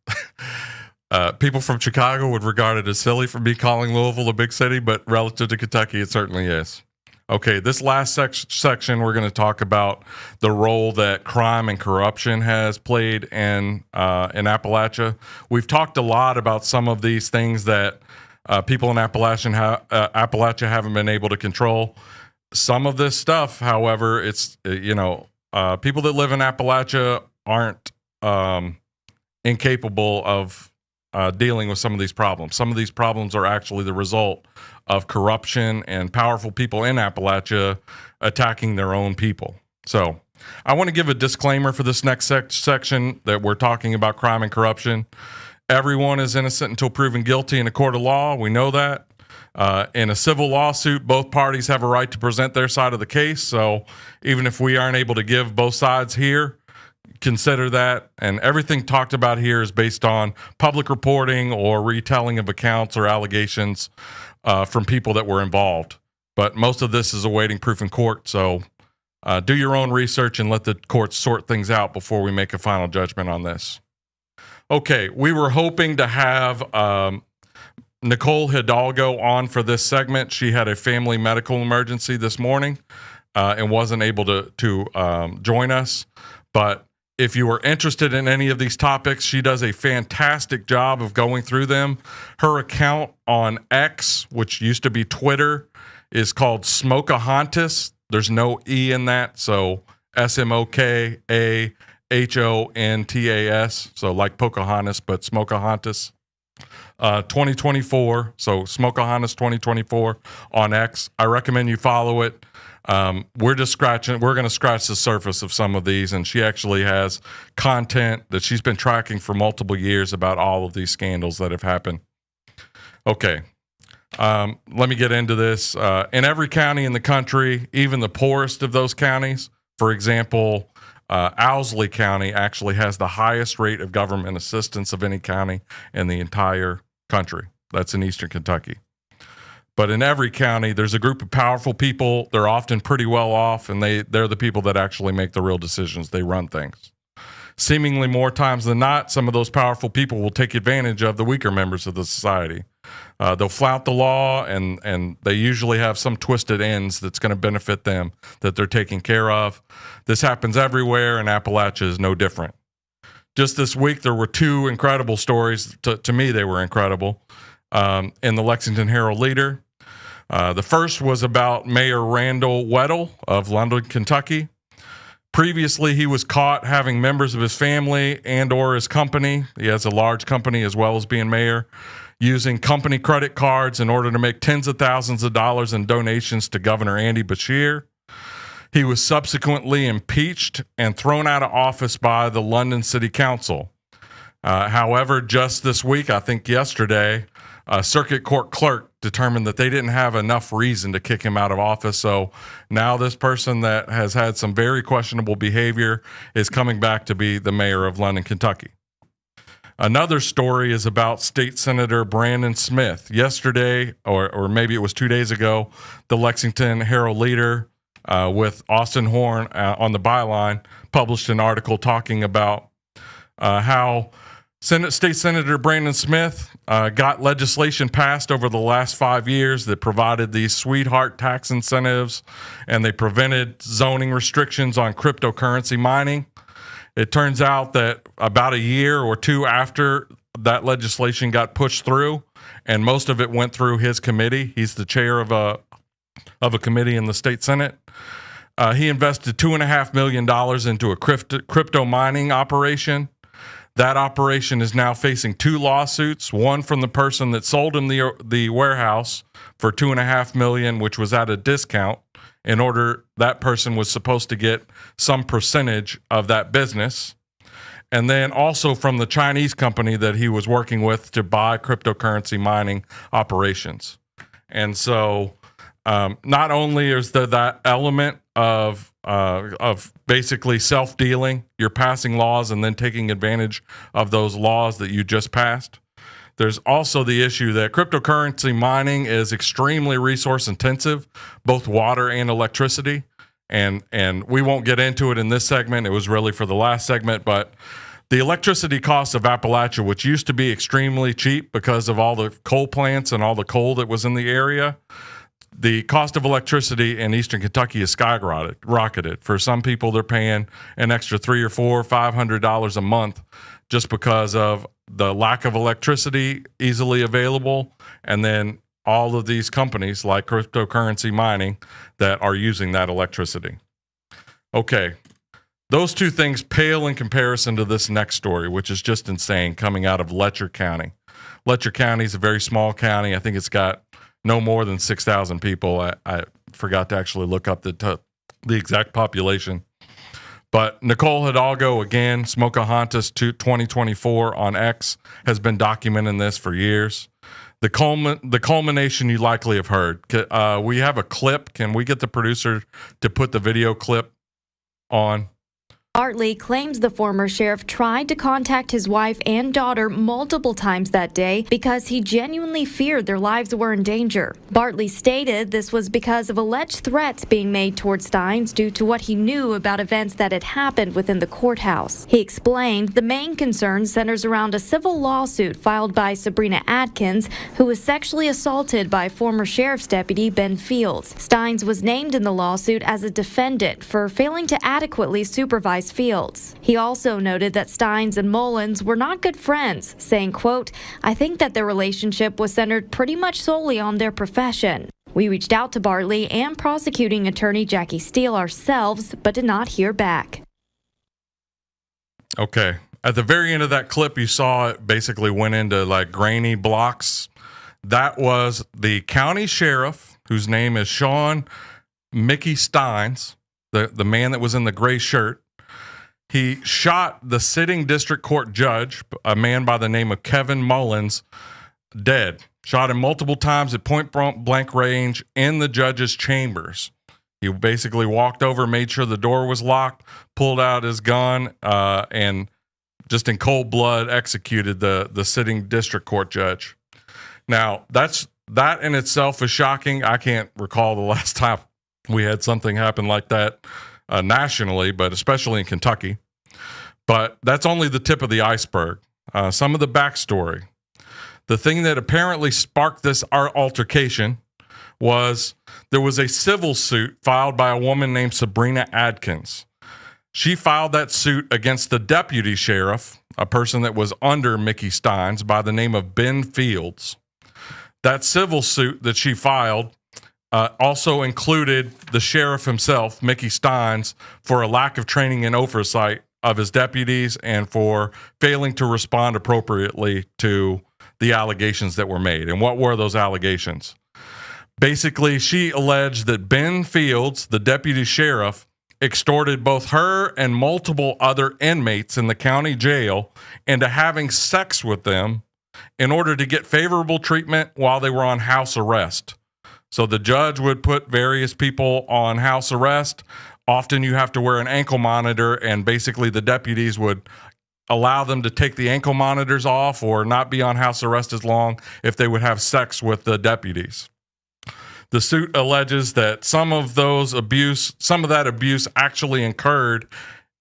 people from Chicago would regard it as silly for me calling Louisville a big city, but relative to Kentucky, it certainly is. Okay, this last section, we're going to talk about the role that crime and corruption has played in Appalachia. We've talked a lot about some of these things that people in Appalachia haven't been able to control. Some of this stuff, however, it's people that live in Appalachia aren't incapable of dealing with some of these problems. Some of these problems are actually the result of corruption and powerful people in Appalachia attacking their own people. So I want to give a disclaimer for this next section that we're talking about crime and corruption. Everyone is innocent until proven guilty in a court of law. We know that. In a civil lawsuit, both parties have a right to present their side of the case. So even if we aren't able to give both sides here, consider that. And everything talked about here is based on public reporting or retelling of accounts or allegations from people that were involved. But most of this is awaiting proof in court. So do your own research and let the courts sort things out before we make a final judgment on this. Okay, we were hoping to have Nicole Hidalgo on for this segment. She had a family medical emergency this morning and wasn't able to join us. But if you are interested in any of these topics, she does a fantastic job of going through them. Her account on X, which used to be Twitter, is called Smokahontas. There's no E in that, so SMOKAHONTAS, so like Pocahontas, but Smokahontas. 2024, so Smokahontas 2024 on X. I recommend you follow it. We're going to scratch the surface of some of these, and she actually has content that she's been tracking for multiple years about all of these scandals that have happened. Okay. Let me get into this. In every county in the country, even the poorest of those counties, for example, Owsley County actually has the highest rate of government assistance of any county in the entire country. That's in Eastern Kentucky. But in every county, there's a group of powerful people. They're often pretty well off, and they're the people that actually make the real decisions. They run things. Seemingly more times than not, some of those powerful people will take advantage of the weaker members of the society. They'll flout the law, and they usually have some twisted ends that's going to benefit them that they're taking care of. This happens everywhere, and Appalachia is no different. Just this week, there were two incredible stories. To me, they were incredible. In the Lexington Herald-Leader. The first was about Mayor Randall Weddle of London, Kentucky. Previously, he was caught having members of his family and or his company, he has a large company as well as being mayor, using company credit cards in order to make tens of thousands of dollars in donations to Governor Andy Beshear. He was subsequently impeached and thrown out of office by the London City Council. However, just this week, I think yesterday, a circuit court clerk determined that they didn't have enough reason to kick him out of office. So now this person that has had some very questionable behavior is coming back to be the mayor of London, Kentucky. Another story is about State Senator Brandon Smith. Yesterday, or maybe it was 2 days ago, the Lexington Herald-Leader with Austin Horn on the byline published an article talking about how State Senator Brandon Smith got legislation passed over the last 5 years that provided these sweetheart tax incentives, and they prevented zoning restrictions on cryptocurrency mining. It turns out that about a year or two after that legislation got pushed through, and most of it went through his committee. He's the chair of a committee in the state Senate. He invested $2.5 million into a crypto mining operation. That operation is now facing two lawsuits, one from the person that sold him the warehouse for $2.5 million, which was at a discount. In order, that person was supposed to get some percentage of that business. and then also from the Chinese company that he was working with to buy cryptocurrency mining operations. And so not only is there that element of basically self-dealing, you're passing laws and then taking advantage of those laws that you just passed. There's also the issue that cryptocurrency mining is extremely resource intensive, both water and electricity. And we won't get into it in this segment. It was really for the last segment, but the electricity costs of Appalachia, which used to be extremely cheap because of all the coal plants and all the coal that was in the area, the cost of electricity in Eastern Kentucky has skyrocketed. For some people, they're paying an extra $300 or $400, $500 a month just because of the lack of electricity easily available, and then all of these companies like cryptocurrency mining that are using that electricity. Okay, those two things pale in comparison to this next story, which is just insane, coming out of Letcher County. Letcher County is a very small county. I think it's got no more than 6,000 people. I forgot to actually look up the exact population. But Nicole Hidalgo, again, Smokahontas 2024 on X, has been documenting this for years. The culmination you likely have heard. We have a clip. Can we get the producer to put the video clip on? Bartley claims the former sheriff tried to contact his wife and daughter multiple times that day because he genuinely feared their lives were in danger. Bartley stated this was because of alleged threats being made toward Steins due to what he knew about events that had happened within the courthouse. He explained the main concern centers around a civil lawsuit filed by Sabrina Adkins, who was sexually assaulted by former sheriff's deputy Ben Fields. Steins was named in the lawsuit as a defendant for failing to adequately supervise Fields. He also noted that Steins and Mullins were not good friends, saying, quote, "I think that their relationship was centered pretty much solely on their profession." We reached out to Bartley and prosecuting attorney Jackie Steele ourselves, but did not hear back. Okay. At the very end of that clip, you saw it basically went into like grainy blocks. That was the county sheriff, whose name is Sean Mickey Steins, the man that was in the gray shirt. He shot the sitting district court judge, a man by the name of Kevin Mullins, dead. Shot him multiple times at point blank range in the judge's chambers. He basically walked over, made sure the door was locked, pulled out his gun, and just in cold blood executed the sitting district court judge. Now, that in itself is shocking. I can't recall the last time we had something happen like that nationally, but especially in Kentucky. But that's only the tip of the iceberg. Some of the backstory. The thing that apparently sparked this altercation was there was a civil suit filed by a woman named Sabrina Adkins. She filed that suit against the deputy sheriff, a person that was under Mickey Steins, by the name of Ben Fields. That civil suit that she filed also included the sheriff himself, Mickey Steins, for a lack of training and oversight of his deputies and for failing to respond appropriately to the allegations that were made. And what were those allegations? Basically, she alleged that Ben Fields, the deputy sheriff, extorted both her and multiple other inmates in the county jail into having sex with them in order to get favorable treatment while they were on house arrest. So the judge would put various people on house arrest. Often you have to wear an ankle monitor, and basically the deputies would allow them to take the ankle monitors off or not be on house arrest as long if they would have sex with the deputies. The suit alleges that some of that abuse actually occurred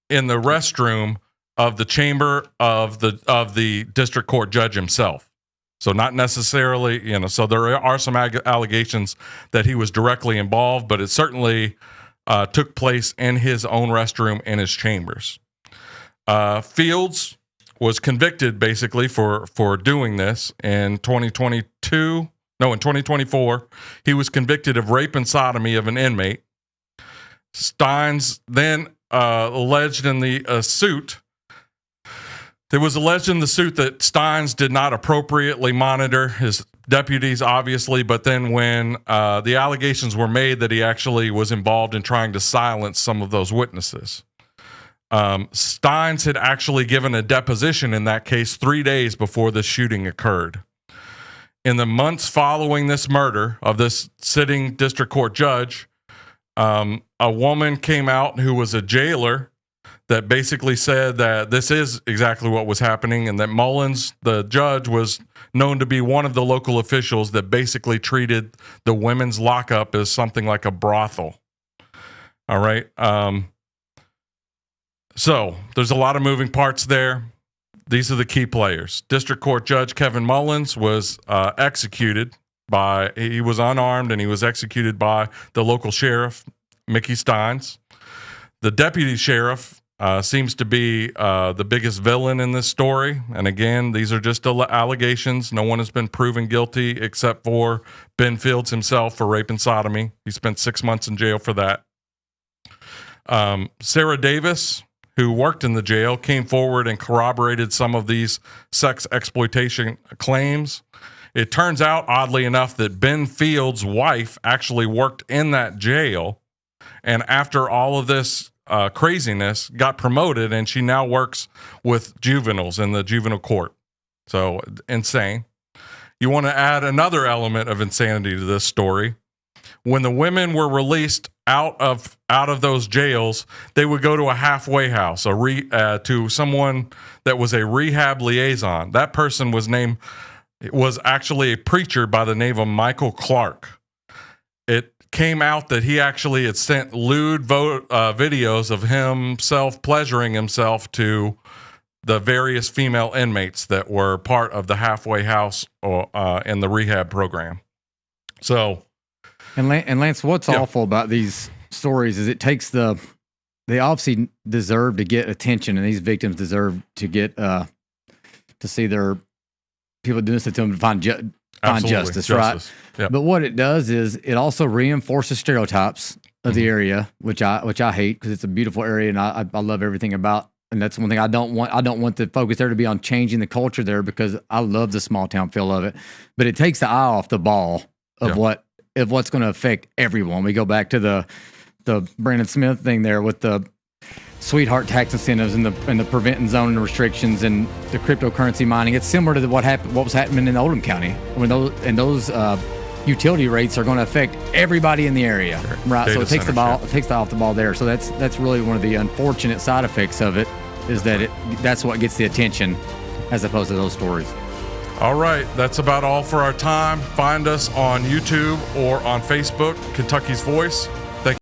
in the restroom of the chamber of the district court judge himself. So not necessarily, so there are some allegations that he was directly involved, but it certainly took place in his own restroom in his chambers. Fields was convicted basically for doing this in 2024. He was convicted of rape and sodomy of an inmate. Steins then alleged in the suit, there was alleged in the suit that Steins did not appropriately monitor his deputies, obviously, but then when the allegations were made that he actually was involved in trying to silence some of those witnesses. Steins had actually given a deposition in that case 3 days before the shooting occurred. In the months following this murder of this sitting district court judge, a woman came out who was a jailer that basically said that this is exactly what was happening, and that Mullins, the judge, was known to be one of the local officials that basically treated the women's lockup as something like a brothel. All right. So there's a lot of moving parts there. These are the key players. District Court Judge Kevin Mullins was executed he was unarmed, and he was executed by the local sheriff, Mickey Steins. The deputy sheriff seems to be the biggest villain in this story. And again, these are just allegations. No one has been proven guilty except for Ben Fields himself for rape and sodomy. He spent 6 months in jail for that. Sarah Davis, who worked in the jail, came forward and corroborated some of these sex exploitation claims. It turns out, oddly enough, that Ben Fields' wife actually worked in that jail, and after all of this craziness, got promoted, and she now works with juveniles in the juvenile court. So insane. You want to add another element of insanity to this story. When the women were released out of those jails, they would go to a halfway house, to someone that was a rehab liaison. That person was actually a preacher by the name of Michael Clark. It came out that he actually had sent lewd videos of himself pleasuring himself to the various female inmates that were part of the halfway house in the rehab program. So. And Lance, what's awful about these stories is it takes they obviously deserve to get attention, and these victims deserve to get to see their people doing this to them to find justice, right? Yep. But what it does is it also reinforces stereotypes of the area, which I hate, because it's a beautiful area and I love everything about. And that's one thing I don't want the focus there to be on changing the culture there, because I love the small town feel of it. But it takes the eye off the ball of what's going to affect everyone. We go back to the Brandon Smith thing there with the sweetheart tax incentives and the preventing zoning restrictions and the cryptocurrency mining. It's similar to what was happening in Oldham County when those utility rates are going to affect everybody in the area, right? So it takes the eye off the ball there. So that's really one of the unfortunate side effects of it, is that that's what gets the attention as opposed to those stories. All right, that's about all for our time. Find us on YouTube or on Facebook, Kentucky's Voice.